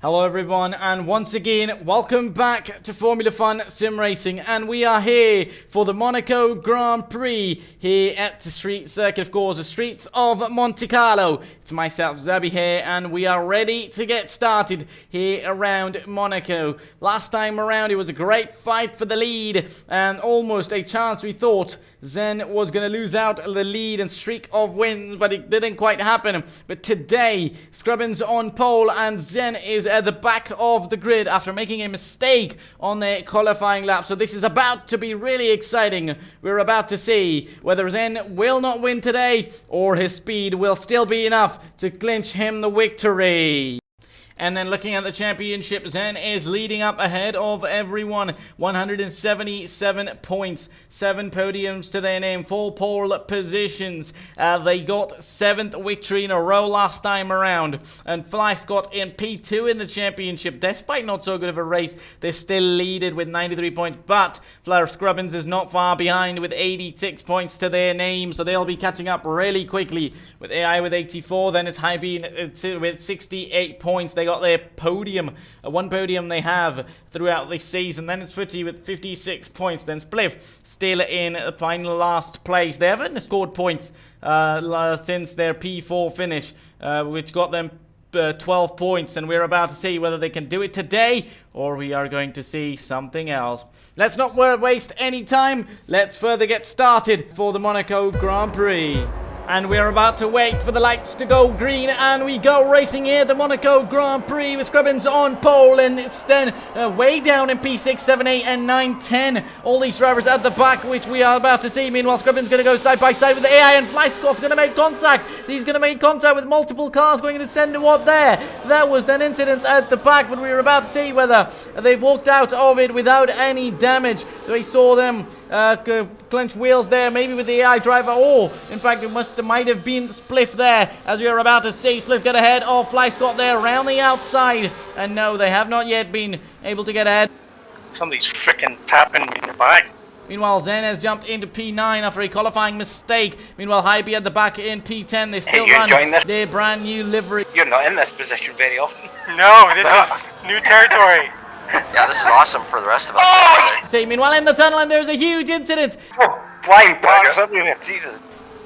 Hello everyone, and once again, welcome back to Formula Fun Sim Racing, and we are here for the Monaco Grand Prix here at the street circuit, of course, the streets of Monte Carlo. It's myself, Zabi here, and we are ready to get started here around Monaco. Last time around, it was a great fight for the lead, and almost a chance we thought Zen was going to lose out the lead and streak of wins, but it didn't quite happen. But today, Scrubbins on pole, and Zen is at the back of the grid after making a mistake on the qualifying lap. So this is about to be really exciting. We're about to see whether Zen will not win today or his speed will still be enough to clinch him the victory. And then looking at the championship, Zen is leading up ahead of everyone. 177 points, 7 podiums to their name, 4 pole positions. They got 7th victory in a row last time around. And Fleiss got in P2 in the championship. Despite not so good of a race, they still leaded with 93 points. But Fleur Scrubbins is not far behind with 86 points to their name. So they'll be catching up really quickly. With AI with 84, then it's High B with 68 points. They got their podium, one podium they have throughout the season. Then it's Footy with 56 points. Then Spliff still in the final last place. They haven't scored points since their P4 finish, which got them 12 points, and we're about to see whether they can do it today or we are going to see something else. Let's not waste any time. Let's further get started for the Monaco Grand Prix. And we're about to wait for the lights to go green, and we go racing here, the Monaco Grand Prix with Scrubbins on pole, and it's then way down in P6, 7, 8, and 9, 10. All these drivers at the back, which we are about to see. Meanwhile, Scrubbins going to go side by side with the AI, and Fleischkopf's going to make contact. He's going to make contact with multiple cars going to send what there. That was then incidents at the back, but we were about to see whether they've walked out of it without any damage. We saw them clench wheels there, maybe with the AI driver, or in fact it might have been Spliff there, as we are about to see. Spliff get ahead of Fleischkopf there around the outside, and no, they have not yet been able to get ahead. Somebody's freaking tapping me in the back. Meanwhile, Zen has jumped into P9 after a qualifying mistake. Meanwhile, Hybe at the back in P10. They still run their brand new livery. You're not in this position very often. No, this is new territory. Yeah, this is awesome for the rest of us. See, meanwhile, in the tunnel, and there's a huge incident. Oh, flying buggers everywhere, Jesus.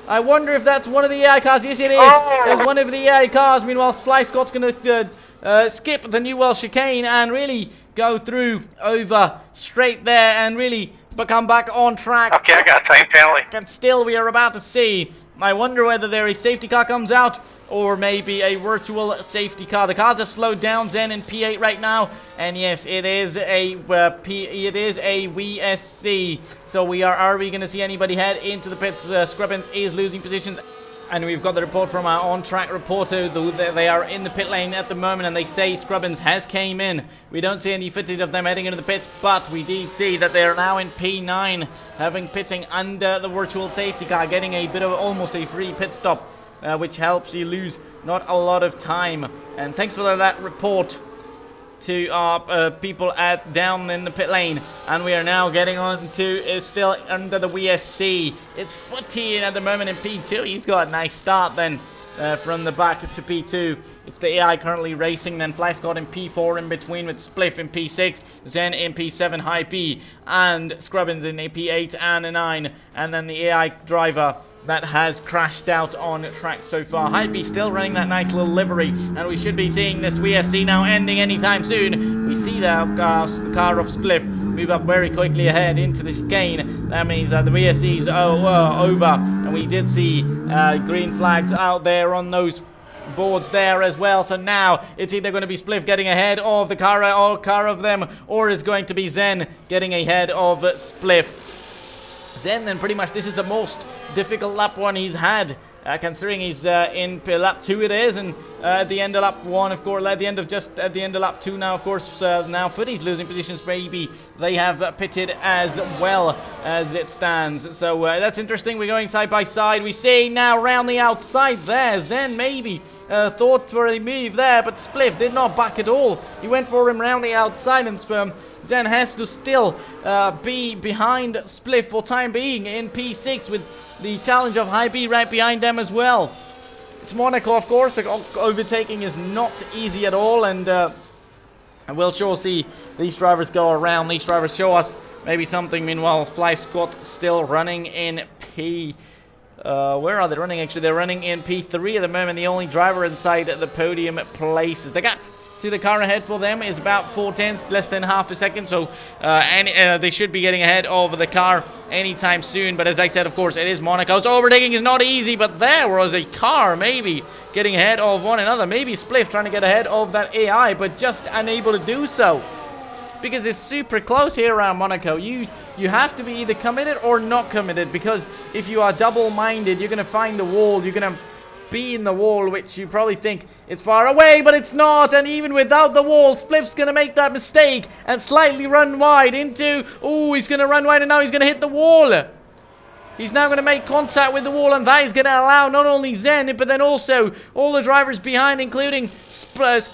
I wonder if that's one of the AI cars. Yes, it is. It's one of the AI cars. Meanwhile, Fleischkopp's going to skip the Newell chicane and really go through over straight there and really come back on track. Okay, I got a time penalty. And still, we are about to see. I wonder whether there a safety car comes out or maybe a virtual safety car. The cars have slowed down. Zen in P8 right now, and yes, it is a VSC. So are we going to see anybody head into the pits? Scrubbins is losing positions. And we've got the report from our on-track reporter. They are in the pit lane at the moment, and they say Scrubbins has came in. We don't see any footage of them heading into the pits, but we did see that they are now in P9, having pitting under the virtual safety car, getting a bit of almost a free pit stop, which helps you lose not a lot of time. And thanks for that report to our people down in the pit lane, and we are now getting on to still under the VSC. It's Footy at the moment in P2. He's got a nice start then from the back to P2. It's the AI currently racing, then Fleischkopf in P4 in between with Spliff in P6, Zen in P7 High P, and Scrubbins in a P8 and a 9, and then the AI driver that has crashed out on track so far. Hype still running that nice little livery, and we should be seeing this VSC now ending anytime soon. We see the car of Spliff move up very quickly ahead into the chicane. That means that the VSC is over, and we did see green flags out there on those boards there as well. So now it's either going to be Spliff getting ahead of the car of them, or it's going to be Zen getting ahead of Spliff. Zen, then pretty much this is the most difficult lap one he's had, considering he's in lap 2 it is, and at the end of lap 1, of course, at the end of lap 2 now, of course, now Footy's losing positions. Maybe they have pitted as well as it stands. So that's interesting. We're going side by side. We see now round the outside there, Zen maybe thought for a move there, but Spliff did not back at all. He went for him round the outside, and Zen has to still be behind Spliff for time being in P6, with the challenge of High B right behind them as well. It's Monaco, of course. Overtaking is not easy at all, and And we'll sure see these drivers go around. These drivers show us maybe something. Meanwhile, Fly Scott still running in P... where are they running? Actually, they're running in P3 at the moment. The only driver inside the podium places. The gap to the car ahead for them is about 4/10, less than half a second. So they should be getting ahead of the car anytime soon. But as I said, of course, it is Monaco. So overtaking is not easy. But there was a car maybe getting ahead of one another. Maybe Spliff trying to get ahead of that AI, but just unable to do so. Because it's super close here around Monaco. You have to be either committed or not committed. Because if you are double-minded, you're going to find the wall. You're going to be in the wall, which you probably think it's far away, but it's not. And even without the wall, Spliff's going to make that mistake and slightly run wide into... Oh, he's going to run wide and now he's going to hit the wall. He's now going to make contact with the wall, and that is going to allow not only Zen, but then also all the drivers behind, including Scrubbins,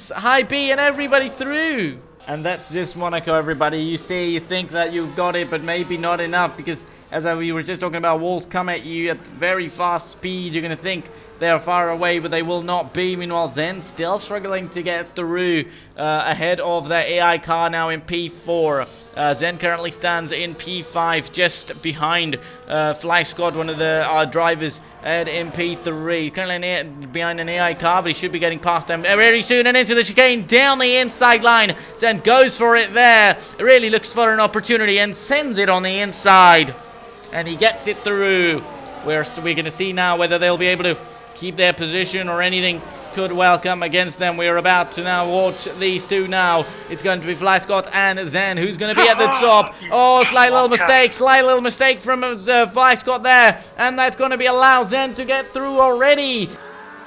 High B, and everybody through. And that's just Monaco, everybody. You see, you think that you've got it, but maybe not enough, because as we were just talking about, walls come at you at very fast speed. You're going to think they're far away, but they will not be. Meanwhile, Zen still struggling to get through ahead of the AI car now in P4. Zen currently stands in P5, just behind Fly Squad, one of the drivers, in P3. Currently behind an AI car, but he should be getting past them very soon and into the chicane down the inside line. Zen goes for it there. Really looks for an opportunity and sends it on the inside. And he gets it through. We're going to see now whether they'll be able to keep their position or anything could well come against them. We're about to now watch these two now. It's going to be Fly Scott and Zen who's going to be at the top. Oh, slight little mistake from Fly Scott there. And that's going to be allow Zen to get through already.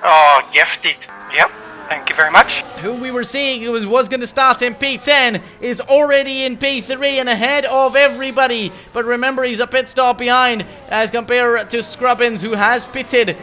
Oh, gifted. Yep. Thank you very much. Who we were seeing was going to start in P10 is already in P3 and ahead of everybody. But remember, he's a pit stop behind as compared to Scrubbins, who has pitted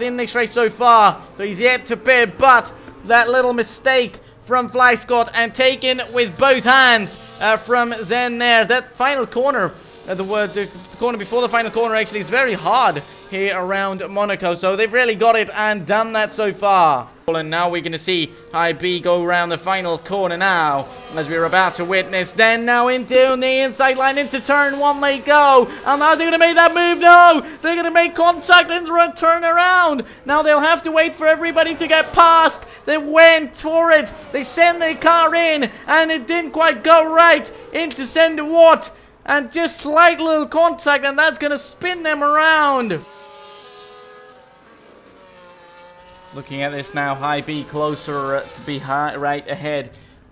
in this race so far. So he's yet to pit, but that little mistake from Fly Scott and taken with both hands from Zen there. That final corner, the corner before the final corner actually is very hard here around Monaco. So they've really got it and done that so far. And now we're going to see High B go around the final corner now, as we're about to witness. Then now into the inside line, into turn one they go. And now they're going to make that move. No, they're going to make contact and turn around. Now they'll have to wait for everybody to get past. They went for it. They sent their car in, and it didn't quite go right into center Watt. And just slight little contact, and that's going to spin them around. Looking at this now, High B closer to be right ahead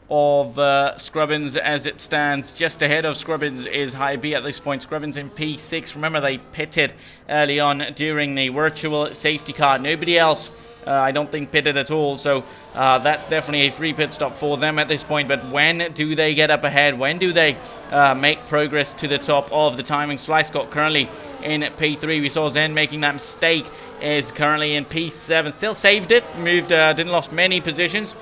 of Scrubbins as it stands. Just ahead of Scrubbins is High B at this point. Scrubbins in P6. Remember, they pitted early on during the virtual safety car. Nobody else, I don't think, pitted at all. So that's definitely a free pit stop for them at this point. But when do they get up ahead? When do they make progress to the top of the timing? Fly Scott currently in P3. We saw Zen making that mistake. Is currently in P7. Still saved it. Moved, didn't lost many positions,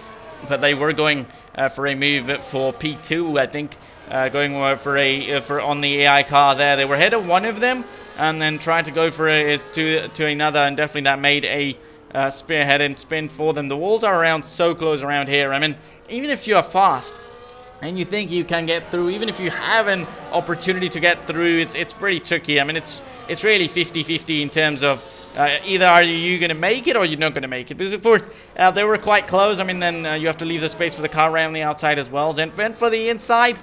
but they were going for a move for P2, I think. Going for on the AI car there. They were ahead of one of them, and then tried to go for to another, and definitely that made a spearhead and spin for them. The walls are around so close around here. I mean, even if you are fast and you think you can get through, even if you have an opportunity to get through, it's pretty tricky. I mean, it's really 50-50 in terms of either are you going to make it or you're not going to make it. Because of course they were quite close. I mean, then you have to leave the space for the car around the outside as well. Zen went for the inside,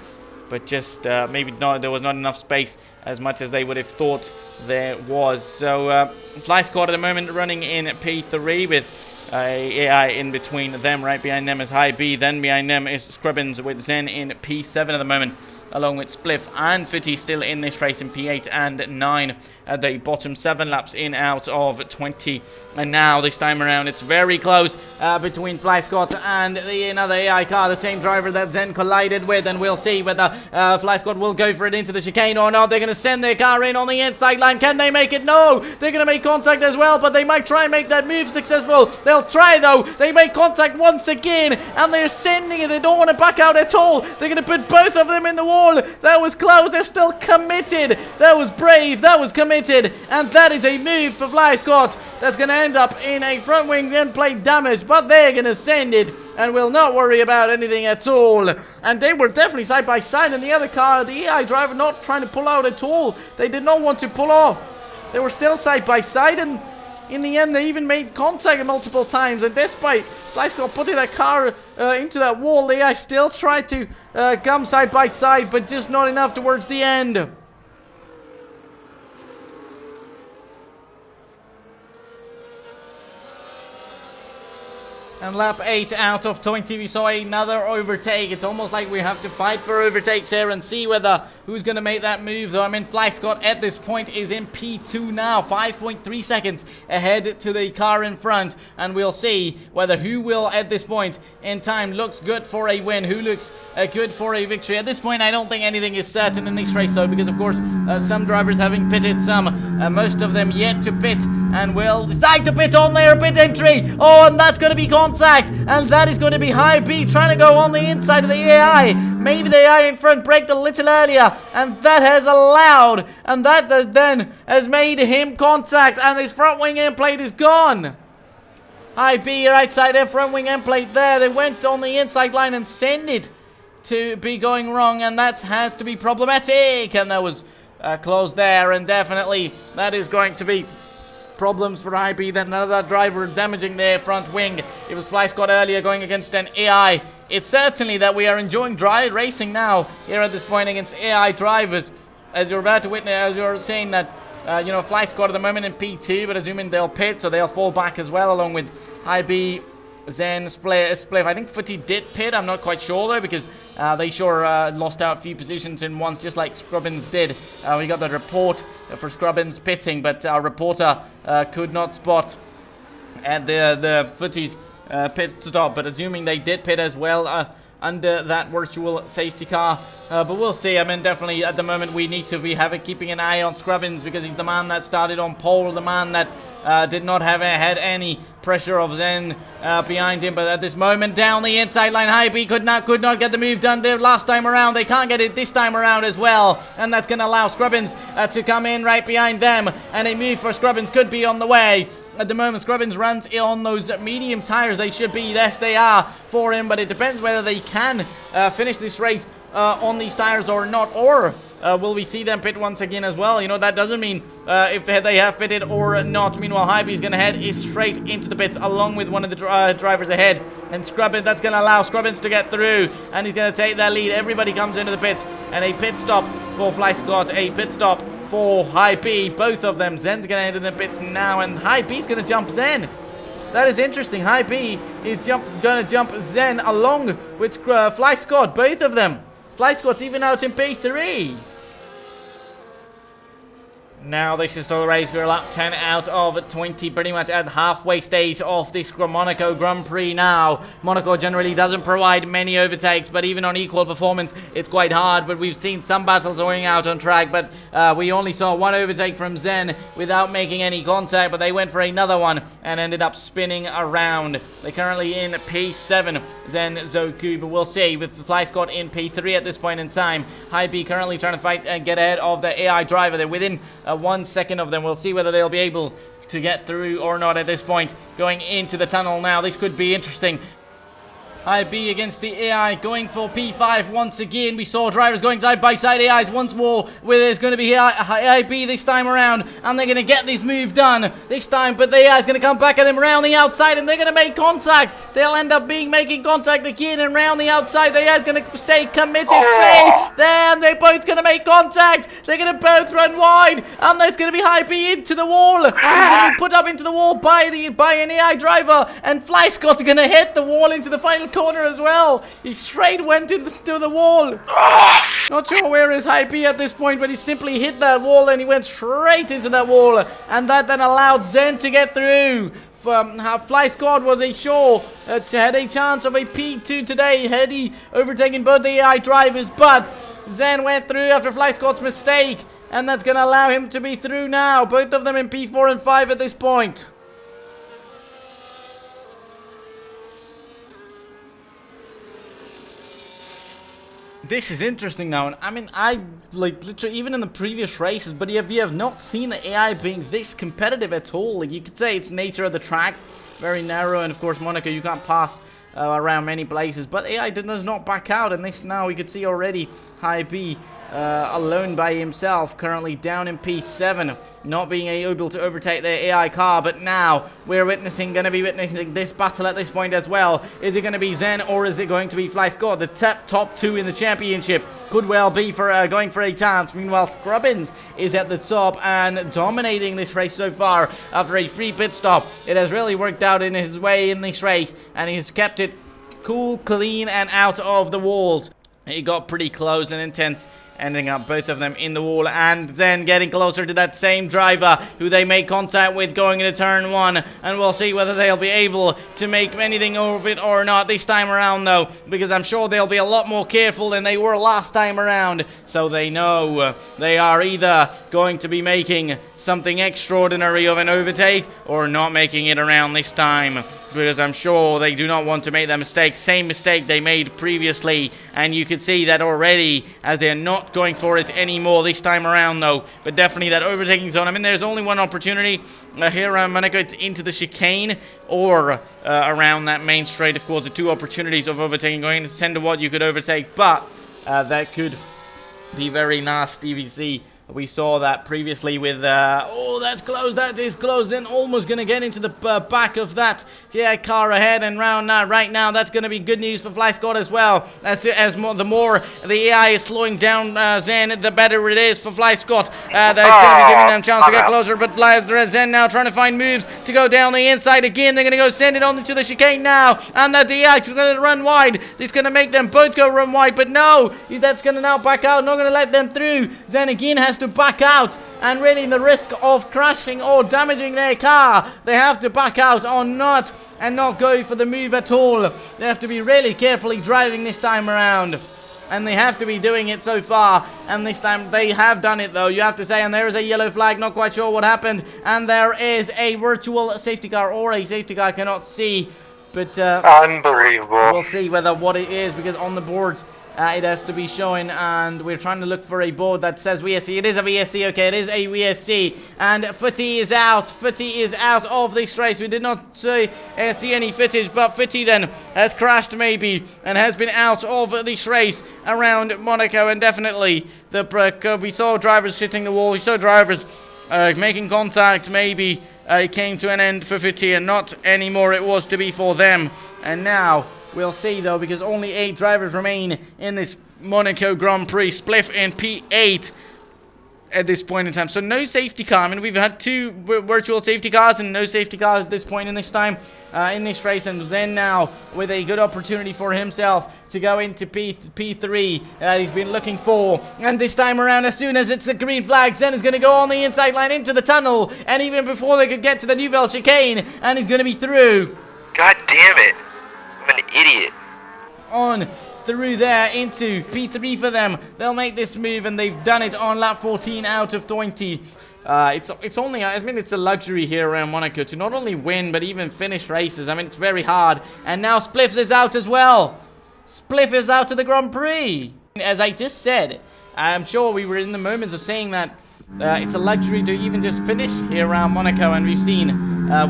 but just maybe not. There was not enough space as much as they would have thought there was. So Fly Squad at the moment running in P3 with AI in between them. Right behind them is High B. Then behind them is Scrubbins with Zen in P7 at the moment, along with Spliff and Fitty still in this race in P8 and 9 at the bottom. 7 laps in out of 20. And now this time around it's very close between Fly Scott and another AI car, the same driver that Zen collided with, and we'll see whether Fly Scott will go for it into the chicane or not. They're going to send their car in on the inside line. Can they make it? No! They're going to make contact as well, but they might try and make that move successful. They'll try though. They make contact once again, and they're sending it. They don't want to back out at all. They're going to put both of them in the wall. That was close. They're still committed. That was brave. That was committed. committed, and that is a move for Fly Scott. That's going to end up in a front wing end plate damage, but they're going to send it and will not worry about anything at all. And they were definitely side by side, and the other car, the AI driver, not trying to pull out at all. They did not want to pull off. They were still side by side, and in the end they even made contact multiple times. And despite Fly Scott putting that car into that wall, the AI still tried to come side by side, but just not enough towards the end. And lap 8 out of 20, we saw another overtake. It's almost like we have to fight for overtakes here and see whether who's going to make that move. Though, I mean, Fly Scott at this point is in P2 now, 5.3 seconds ahead to the car in front. And we'll see whether who will, at this point in time, looks good for a win, who looks good for a victory. At this point, I don't think anything is certain in this race, though, because, of course, some drivers having pitted, some, most of them yet to pit, and will decide to pit on their pit entry. Oh, and that's going to be contact, and that is going to be High B trying to go on the inside of the AI. Maybe the AI in front braked a little earlier, and that has allowed, and that then has made him contact, and his front wing end plate is gone. High B right side and front wing end plate there. They went on the inside line and sent it to be going wrong, and that has to be problematic. And that was closed there, and definitely that is going to be problems for High B. Then another driver damaging their front wing. It was Fly Scott earlier going against an AI. It's certainly that we are enjoying dry racing now here at this point against AI drivers, as you're about to witness, as you're saying that you know, Fly Scott at the moment in P2, but assuming they'll pit, so they'll fall back as well, along with High B, Zen, Spliff. I think Footy did pit, I'm not quite sure though, because they sure lost out a few positions in once, just like Scrubbins did. We got the report for Scrubbins pitting, but our reporter could not spot at the Footy's pit stop. But assuming they did pit as well under that virtual safety car, but we'll see. I mean, definitely at the moment we need to be keeping an eye on Scrubbins, because he's the man that started on pole, the man that did not have had any pressure of Zen behind him. But at this moment, down the inside line, High B could not get the move done there last time around. They can't get it this time around as well, and that's going to allow Scrubbins to come in right behind them, and a move for Scrubbins could be on the way. At the moment, Scrubbins runs on those medium tires. They should be, yes, they are for him, but it depends whether they can finish this race on these tires or not, or will we see them pit once again as well? You know, that doesn't mean if they have pitted or not. Meanwhile, High B is going to head straight into the pits along with one of the drivers ahead, and Scrubbins, that's going to allow Scrubbins to get through, and he's going to take that lead. Everybody comes into the pits, and a pit stop for Fly Scott, a pit stop for High B, both of them. Zen's going to enter the pits now, and High B's going to jump Zen. That is interesting. High B is going to jump Zen along with Fly Scott, both of them. Fly Scott's even out in P3. Now this is the race. We're lap 10 out of 20, pretty much at halfway stage of this Monaco Grand Prix now. Monaco generally doesn't provide many overtakes, but even on equal performance, it's quite hard. But we've seen some battles going out on track, but we only saw one overtake from Zen without making any contact, but they went for another one and ended up spinning around. They're currently in P7, Zen, Zoku, but we'll see with Fly Scott in P3 at this point in time. High B currently trying to fight and get ahead of the AI driver. They're within 1 second of them. We'll see whether they'll be able to get through or not at this point. Going into the tunnel now. This could be interesting. High B against the AI going for P5 once again. We saw drivers going side by side. AIs once more, where there's going to be High B this time around, and they're going to get this move done this time. But the AI is going to come back at them around the outside, and they're going to make contact. They'll end up making contact again, and round the outside, the AI is going to stay committed. Stay there, and they're both going to make contact. They're going to both run wide, and there's going to be High B into the wall. He's going to be put up into the wall by an AI driver, and Fly Scott's going to hit the wall into the final corner as well. He straight went into the wall. Not sure where is High B at this point, but he simply hit that wall and he went straight into that wall, and that then allowed Zen to get through. Fly Scott was had a chance of a P2 today, had he overtaken both the AI drivers, but Zen went through after Fly Scott's mistake, and that's going to allow him to be through now. Both of them in P4 and 5 at this point. This is interesting now, and I mean, I like literally even in the previous races, but we have not seen the AI being this competitive at all. Like, you could say it's nature of the track, very narrow, and of course Monaco you can't pass around many places. But AI does not back out, and this now we could see already High B alone by himself, currently down in P7, not being able to overtake the AI car. But now we're going to be witnessing this battle at this point as well. Is it going to be Zen or is it going to be Fly Scott? The top two in the championship could well be for going for a chance. Meanwhile, Scrubbins is at the top and dominating this race so far after a free pit stop. It has really worked out in his way in this race, and he's kept it cool, clean, and out of the walls. He got pretty close and intense, ending up both of them in the wall, and then getting closer to that same driver who they make contact with going into turn 1, and we'll see whether they'll be able to make anything of it or not this time around though, because I'm sure they'll be a lot more careful than they were last time around, so they know they are either going to be making something extraordinary of an overtake or not making it around this time, because I'm sure they do not want to make that same mistake they made previously, and you could see that already as they're not going for it anymore this time around though. But definitely that overtaking zone, I mean, there's only one opportunity here around Monaco. It's into the chicane or around that main straight. Of course, the two opportunities of overtaking going into 10 to what you could overtake, but that could be very nasty. We see we saw that previously with, oh, that's close, that is close, and almost going to get into the back of that car ahead and round now. Right now, that's going to be good news for Fly Scott as well. The more the AI is slowing down Zen, the better it is for Fly Scott. That's going to be giving them a chance to get closer, but Zen now trying to find moves to go down the inside again. They're going to go send it on into the chicane now, and the AI is going to run wide. It's going to make them both go run wide, but no, that's going to now back out, not going to let them through. Zen again has to back out, and really in the risk of crashing or damaging their car, they have to back out or not, and not go for the move at all. They have to be really carefully driving this time around, and they have to be doing it so far, and this time they have done it though, you have to say. And there is a yellow flag, not quite sure what happened, and there is a virtual safety car, or a safety car, I cannot see, but Unbelievable. we'll see what it is, because on the boards it has to be showing, and we're trying to look for a board that says VSC. It is a VSC, okay, it is a VSC, and Footy is out. Footy is out of this race. We did not see any footage, but Footy then has crashed maybe, and has been out of this race around Monaco, and definitely we saw drivers hitting the wall, we saw drivers making contact, maybe it came to an end for Footy, and not anymore it was to be for them. And now we'll see though, because only 8 drivers remain in this Monaco Grand Prix. Spliff in P8 at this point in time. So no safety car. I mean, we've had 2 virtual safety cars and no safety cars at this point in this time in this race. And Zen now with a good opportunity for himself to go into P3 that he's been looking for. And this time around, as soon as it's the green flag, Zen is going to go on the inside line into the tunnel. And even before they could get to the Nouvelle chicane, and he's going to be through. God damn it. I'm an idiot. On through there into P3 for them. They'll make this move, and they've done it on lap 14 out of 20. It's only, I mean, it's a luxury here around Monaco to not only win but even finish races. I mean, it's very hard. And now Spliff is out as well. Spliff is out of the Grand Prix. As I just said, I'm sure we were in the moments of saying that it's a luxury to even just finish here around Monaco, and we've seen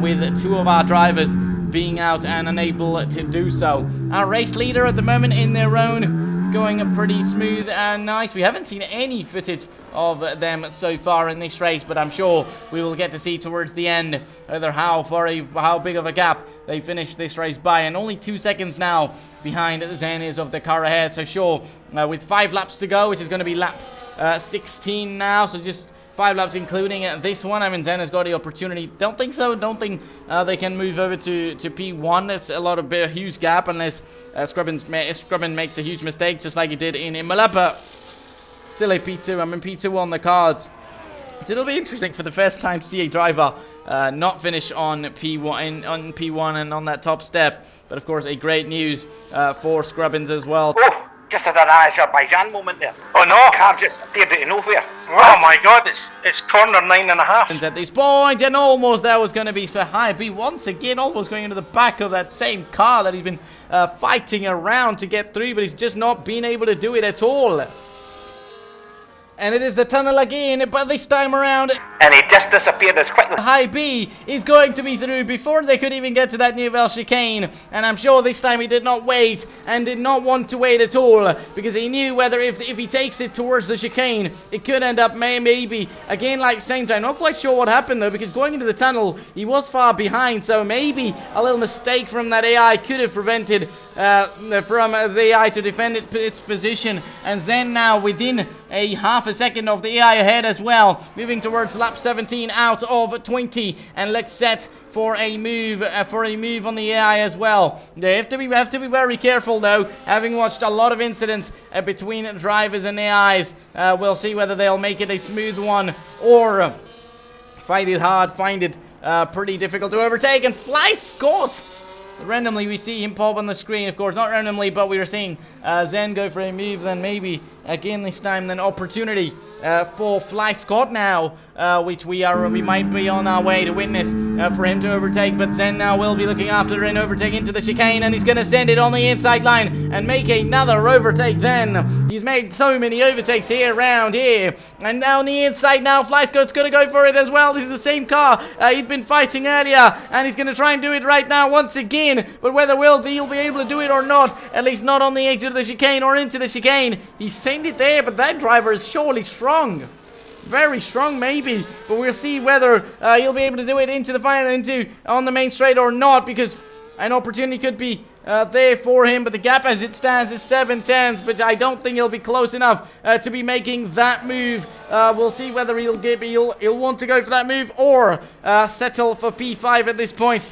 with 2 of our drivers being out and unable to do so. Our race leader at the moment in their own, going pretty smooth and nice. We haven't seen any footage of them so far in this race, but I'm sure we will get to see towards the end whether how big of a gap they finish this race by. And only 2 seconds now behind Zen is of the car ahead. So sure, with 5 laps to go, which is going to be lap 16 now, so just 5 laps including this one. I mean, Zen has got the opportunity. Don't think so. Don't think they can move over to P1. There's a huge gap unless Scrubbin makes a huge mistake, just like he did in Imola. But still a P2. I'm in P2 on the cards. So it'll be interesting for the first time to see a driver not finish on P1 and on that top step. But of course, a great news for Scrubbins as well. Oh, just had an Azerbaijan moment there. Oh no! The car just appeared out of nowhere. Oh my god, it's corner 9.5. At this point, and almost that was going to be for High B once again, almost going into the back of that same car that he's been fighting around to get through, but he's just not been able to do it at all. And it is the tunnel again, but this time around, And he just disappeared as quickly. High B is going to be through before they could even get to that Nouvelle chicane. And I'm sure this time he did not wait and did not want to wait at all, because he knew whether if he takes it towards the chicane, it could end up maybe again like same time. Not quite sure what happened though, because going into the tunnel, he was far behind. So maybe a little mistake from that AI could have prevented from the AI to defend its position. And then now within a half a second of the AI ahead as well, moving towards lap 17 out of 20, and let's set for a move on the AI as well. They have to be very careful though. Having watched a lot of incidents between drivers and AIs, we'll see whether they'll make it a smooth one or find it pretty difficult to overtake. And Fly Scott! Randomly we see him pop on the screen, of course, not randomly, but we are seeing Zen go for a move, then maybe again this time then opportunity for Fly Scott now, which we might be on our way to witness for him to overtake. But Zen now will be looking after and overtake into the chicane, and he's going to send it on the inside line and make another overtake. Then he's made so many overtakes around here, and now on the inside now Fly Scott's going to go for it as well. This is the same car he'd been fighting earlier, and he's going to try and do it right now once again. But whether he'll be able to do it or not, at least not on the edge of the chicane or into the chicane. He sent it there, but that driver is surely strong. Very strong maybe, but we'll see whether he'll be able to do it into the final, on the main straight or not, because an opportunity could be there for him. But the gap as it stands is 7/10, but I don't think he'll be close enough to be making that move. We'll see whether he'll want to go for that move or settle for P5 at this point.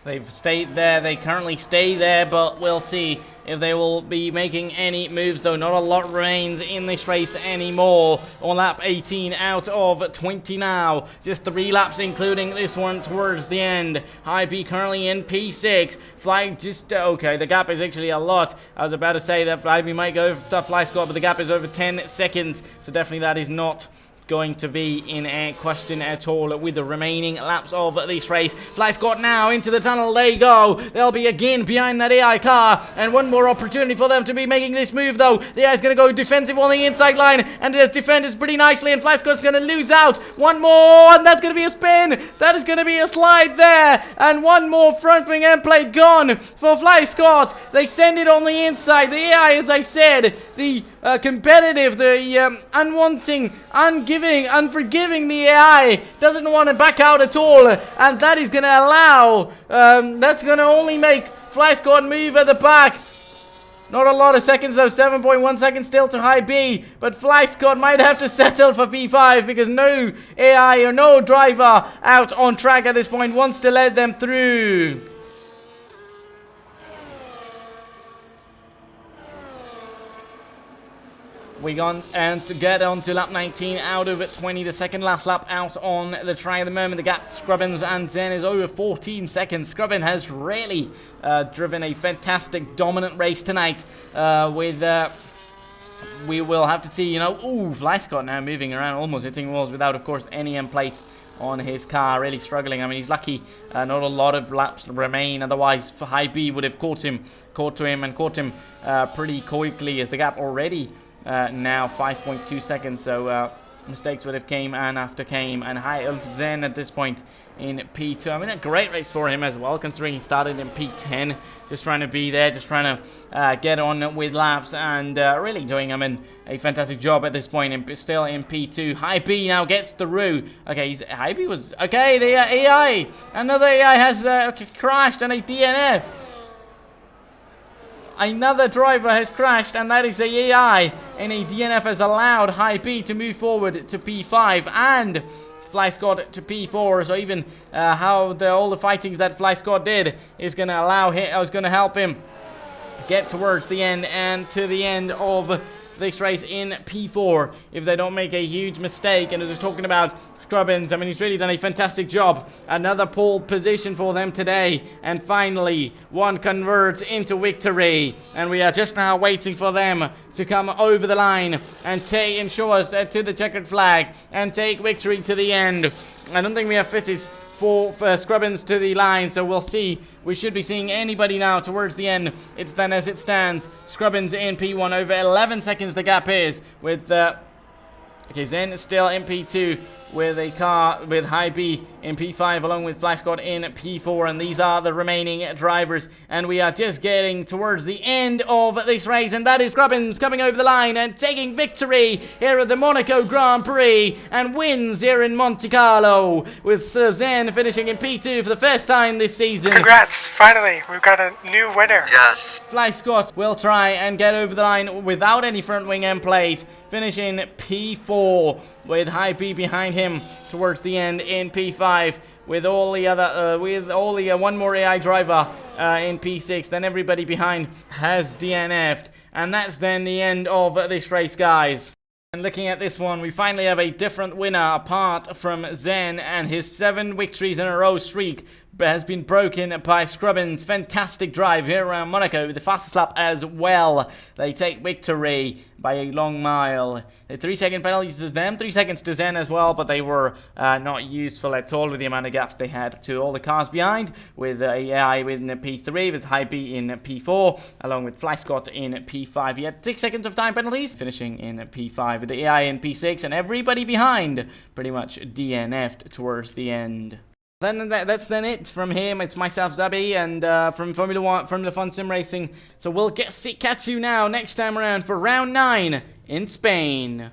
They've stayed there, they currently stay there, but we'll see if they will be making any moves, though not a lot remains in this race anymore. On lap 18 out of 20 now, just 3 laps including this one towards the end. High B currently in P6, Fly just, okay, the gap is actually a lot. I was about to say that High B might go to Fly Scott, but the gap is over 10 seconds, so definitely that is not going to be in a question at all with the remaining laps of this race. Fly Scott now into the tunnel, they go. They'll be again behind that AI car, and one more opportunity for them to be making this move though. The AI is going to go defensive on the inside line, and it has defended pretty nicely, and Fly Scott's going to lose out. One more, and that's going to be a spin. That is going to be a slide there, and one more front wing end plate gone for Fly Scott. They send it on the inside. The AI, as I said, the competitive, the unwanting, unforgiving, the AI doesn't want to back out at all, and that is going to allow, that's going to only make Fly Scott move at the back. Not a lot of seconds though, 7.1 seconds still to High B, but Fly Scott might have to settle for P5 because no AI or no driver out on track at this point wants to let them through. We gone and to get on to lap 19 out of 20, the second last lap out on the track at the moment. The gap Scrubbins and Zen is over 14 seconds. Scrubbin has really driven a fantastic dominant race tonight we will have to see, you know, ooh, Fly Scott now moving around, almost hitting walls without, of course, any end plate on his car, really struggling. I mean, he's lucky not a lot of laps remain, otherwise High B would have caught him pretty quickly, as the gap already now 5.2 seconds, so mistakes would have came and after came, and Zen at this point in P2. I mean, a great race for him as well, considering he started in P10, just trying to be there, just trying to get on with laps, and really doing, I mean, a fantastic job at this point, and still in P2. High B now gets through. Okay, High B was, okay, the AI, another AI has crashed and a DNF. Another driver has crashed, and that is the AI, and a DNF has allowed High B to move forward to P5 and Fly Scott to P4. So even all the fightings that Fly Scott did is going to allow him, is going to help him get towards the end and to the end of this race in P4 if they don't make a huge mistake. And as we're talking about Scrubbins, I mean, he's really done a fantastic job. Another pole position for them today, and finally one converts into victory, and we are just now waiting for them to come over the line and show us to the checkered flag and take victory to the end. I don't think we have for Scrubbins to the line, so we'll see. We should be seeing anybody now towards the end. It's then as it stands, Scrubbins in P1 over 11 seconds the gap is with okay, Zen still in P2 with a car with High B in P5 along with Flyscott in P4, and these are the remaining drivers, and we are just getting towards the end of this race, and that is Scrubbins coming over the line and taking victory here at the Monaco Grand Prix and wins here in Monte Carlo with Sir Zen finishing in P2 for the first time this season. Congrats! Finally, we've got a new winner. Yes. Flyscott will try and get over the line without any front wing end plate, finishing P4 with High B behind him towards the end in P5 with all the other one more AI driver in P6. Then everybody behind has DNF'd, and that's then the end of this race, guys. And looking at this one, we finally have a different winner apart from Zen, and his 7 victories in a row streak has been broken by Scrubbins' fantastic drive here around Monaco with the fastest lap as well. They take victory by a long mile. The 3-second penalties to them, 3 seconds to Zen as well, but they were not useful at all with the amount of gaps they had to all the cars behind, with AI in P3, with High B in P4, along with Flyscott in P5. He had 6 seconds of time penalties, finishing in P5 with the AI in P6, and everybody behind pretty much DNF'd towards the end. Then that's then it from him. It's myself, Zabi, and from Formula Fun Sim Racing. So we'll catch you now next time around for round 9 in Spain.